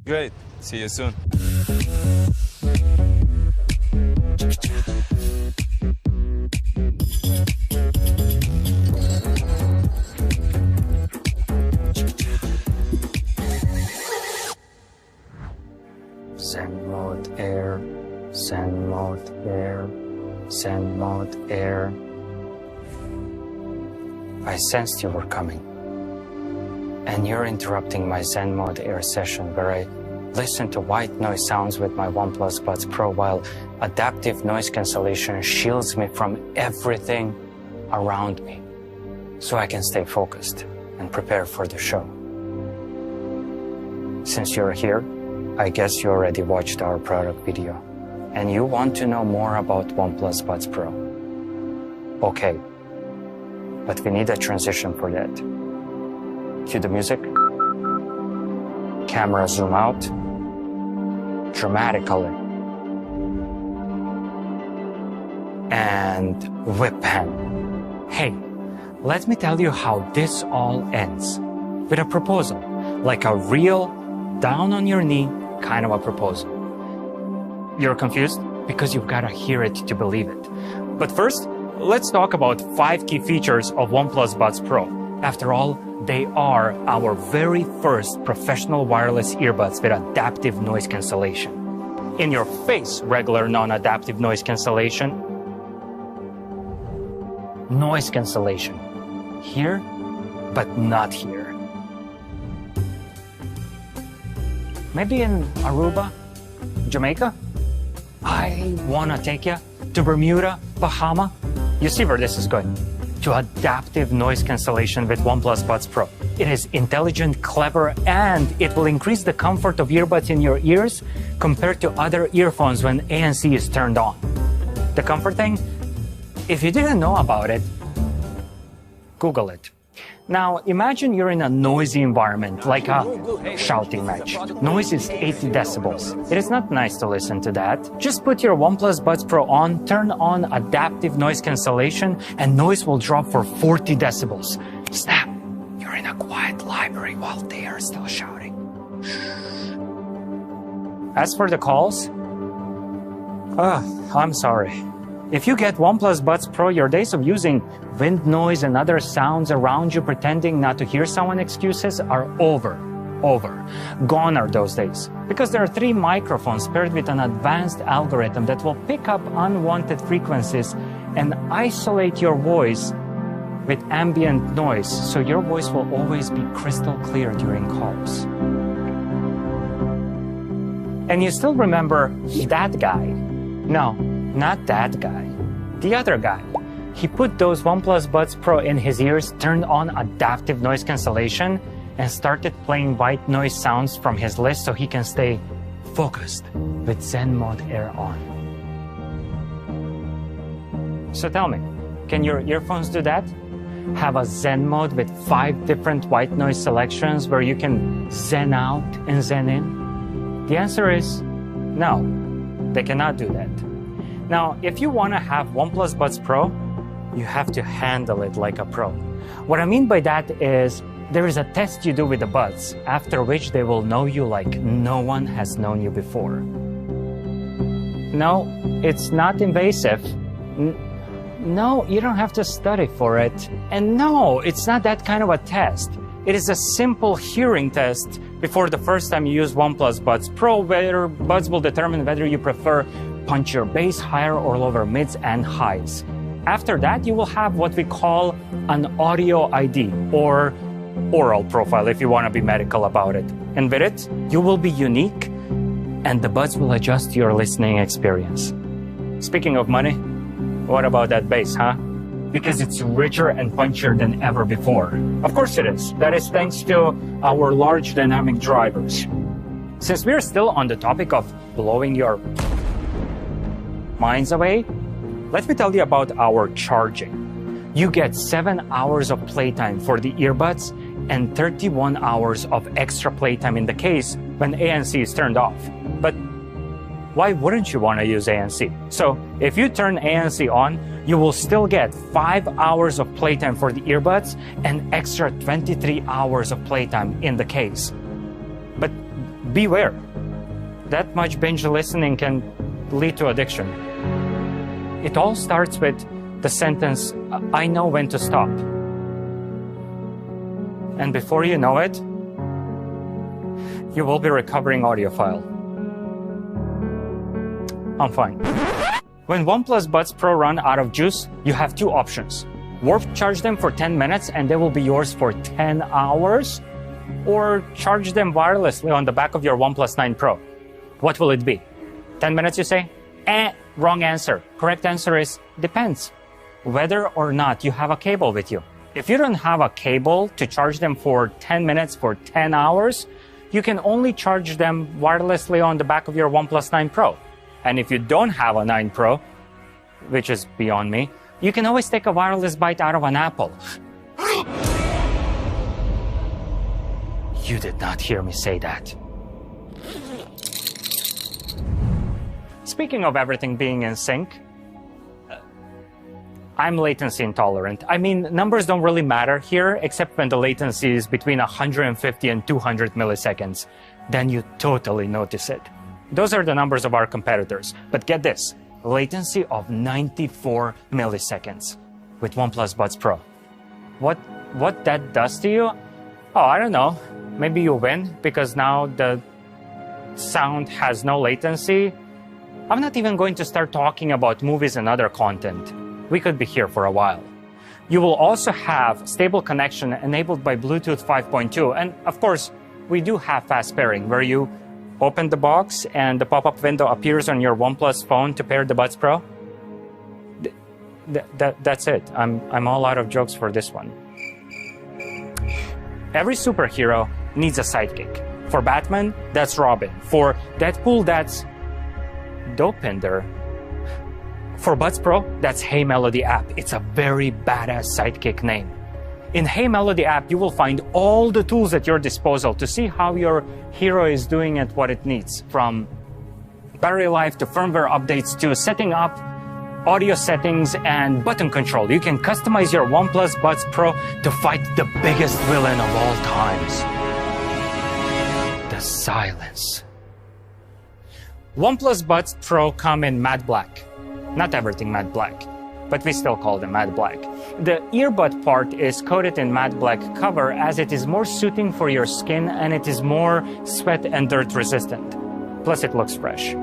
Great. See you soon. Zen Mode Air, Zen Mode Air, Zen Mode Air. I sensed you were coming. And you're interrupting my Zen Mode Air session where I listen to white noise sounds with my OnePlus Buds Pro while adaptive noise cancellation shields me from everything around me so I can stay focused and prepare for the show. Since you're here, I guess you already watched our product video and you want to know more about OnePlus Buds Pro. Okay, but we need a transition for that. Cue the music. Camera zoom out. Dramatic color. And whip pan. Hey, let me tell you how this all ends. With a proposal. Like a real, down on your knee kind of a proposal. You're confused? Because you've got to hear it to believe it. But first, let's talk about 5 key features of OnePlus Buds Pro. After all, they are our very first professional wireless earbuds with adaptive noise cancellation. In your face, regular non-adaptive noise cancellation. Noise cancellation. Here, but not here. Maybe in Aruba, Jamaica? I wanna take you to Bermuda, Bahama. You see where this is going. To adaptive noise cancellation with OnePlus Buds Pro. It is intelligent, clever, and it will increase the comfort of earbuds in your ears compared to other earphones when ANC is turned on. The comfort thing? If you didn't know about it, Google it. Now, imagine you're in a noisy environment, like a shouting match. Noise is 80 decibels. It is not nice to listen to that. Just put your OnePlus Buds Pro on, turn on adaptive noise cancellation, and noise will drop for 40 decibels. Snap! You're in a quiet library while they are still shouting. As for the calls, I'm sorry. If you get OnePlus Buds Pro, your days of using wind noise and other sounds around you pretending not to hear someone excuses are over. Gone are those days. Because there are 3 microphones paired with an advanced algorithm that will pick up unwanted frequencies and isolate your voice with ambient noise, so your voice will always be crystal clear during calls. And you still remember that guy? No. Not that guy. The other guy. He put those OnePlus Buds Pro in his ears, turned on adaptive noise cancellation, and started playing white noise sounds from his list so he can stay focused with Zen Mode Air on. So tell me, can your earphones do that? Have a Zen mode with 5 different white noise selections where you can zen out and zen in? The answer is no, they cannot do that. Now, if you want to have OnePlus Buds Pro, you have to handle it like a pro. What I mean by that is there is a test you do with the buds, after which they will know you like no one has known you before. No, it's not invasive. No, you don't have to study for it. And no, it's not that kind of a test. It is a simple hearing test before the first time you use OnePlus Buds Pro, where buds will determine whether you prefer punch your bass higher or lower mids and highs. After that, you will have what we call an audio ID, or oral profile if you want to be medical about it. And with it, you will be unique and the buds will adjust to your listening experience. Speaking of money, what about that bass, huh? Because it's richer and punchier than ever before. Of course it is. That is thanks to our large dynamic drivers. Since we're still on the topic of blowing your minds away, let me tell you about our charging. You get 7 hours of playtime for the earbuds and 31 hours of extra playtime in the case when ANC is turned off. But why wouldn't you want to use ANC? So if you turn ANC on, you will still get 5 hours of playtime for the earbuds and extra 23 hours of playtime in the case. But beware. That much binge listening can lead to addiction. It all starts with the sentence, "I know when to stop." And before you know it, you will be recovering audiophile. I'm fine. When OnePlus Buds Pro run out of juice, you have two options. Warp charge them for 10 minutes and they will be yours for 10 hours, or charge them wirelessly on the back of your OnePlus 9 Pro. What will it be? 10 minutes, you say? Wrong answer. Correct answer is depends. Whether or not you have a cable with you. If you don't have a cable to charge them for 10 minutes for 10 hours, you can only charge them wirelessly on the back of your OnePlus 9 Pro. And if you don't have a 9 Pro, which is beyond me, you can always take a wireless bite out of an apple. You did not hear me say that. Speaking of everything being in sync, I'm latency intolerant. I mean, numbers don't really matter here, except when the latency is between 150 and 200 milliseconds. Then you totally notice it. Those are the numbers of our competitors. But get this, latency of 94 milliseconds with OnePlus Buds Pro. What that does to you? Oh, I don't know. Maybe you win because now the sound has no latency. I'm not even going to start talking about movies and other content. We could be here for a while. You will also have stable connection enabled by Bluetooth 5.2. And of course, we do have fast pairing where you open the box and the pop-up window appears on your OnePlus phone to pair the Buds Pro. That's it. I'm all out of jokes for this one. Every superhero needs a sidekick. For Batman, that's Robin. For Deadpool, that's Dopinder. For Buds Pro, that's HeyMelody app. It's a very badass sidekick name. In HeyMelody app, you will find all the tools at your disposal to see how your hero is doing at what it needs, from battery life to firmware updates to setting up audio settings and button control. You can customize your OnePlus Buds Pro to fight the biggest villain of all times, the silence. OnePlus Buds Pro come in matte black. Not everything matte black, but we still call them matte black. The earbud part is coated in matte black cover as it is more suiting for your skin and it is more sweat and dirt resistant. Plus it looks fresh.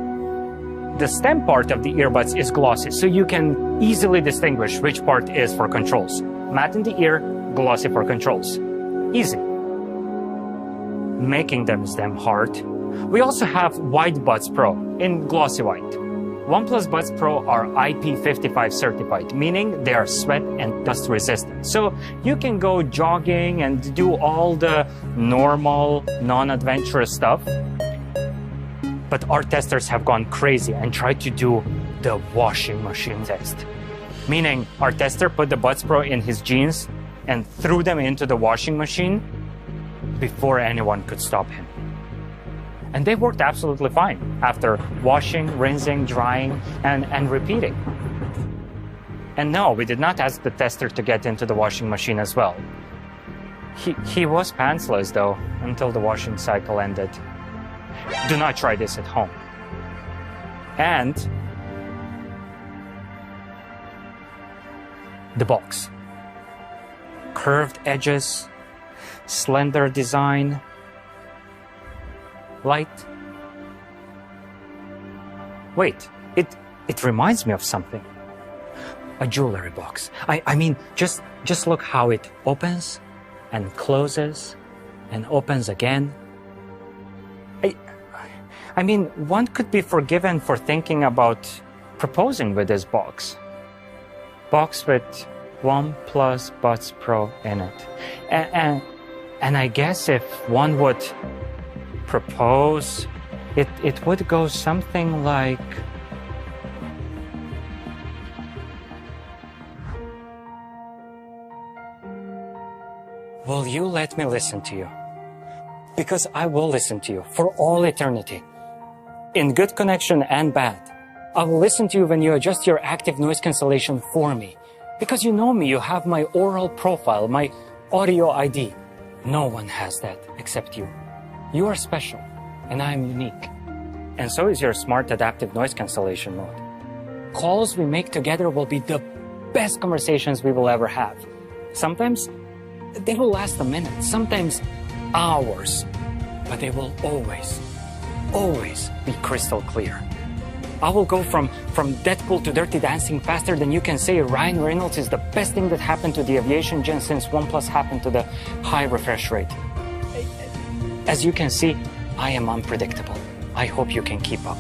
The stem part of the earbuds is glossy, so you can easily distinguish which part is for controls. Matte in the ear, glossy for controls. Easy. Making them is damn hard. We also have white Buds Pro in glossy white. OnePlus Buds Pro are IP55 certified, meaning they are sweat and dust resistant. So you can go jogging and do all the normal, non-adventurous stuff. But our testers have gone crazy and tried to do the washing machine test. Meaning our tester put the Buds Pro in his jeans and threw them into the washing machine before anyone could stop him. And they worked absolutely fine after washing, rinsing, drying, and repeating. And no, we did not ask the tester to get into the washing machine as well. He was pantsless though, until the washing cycle ended. Do not try this at home. And the box. Curved edges, slender design, light. Wait, it reminds me of something. A jewelry box. I mean, just look how it opens and closes and opens again. I mean, one could be forgiven for thinking about proposing with this box. Box with OnePlus Buds Pro in it. And I guess if one would propose, it would go something like, will you let me listen to you? Because I will listen to you for all eternity. In good connection and bad. I will listen to you when you adjust your active noise cancellation for me. Because you know me, you have my oral profile, my audio ID. No one has that except you. You are special. and I am unique. And so is your smart adaptive noise cancellation mode. Calls we make together will be the best conversations we will ever have. Sometimes they will last a minute, sometimes hours, but they will always, always be crystal clear. I will go from Deadpool to Dirty Dancing faster than you can say Ryan Reynolds is the best thing that happened to the aviation gen since OnePlus happened to the high refresh rate. As you can see, I am unpredictable. I hope you can keep up.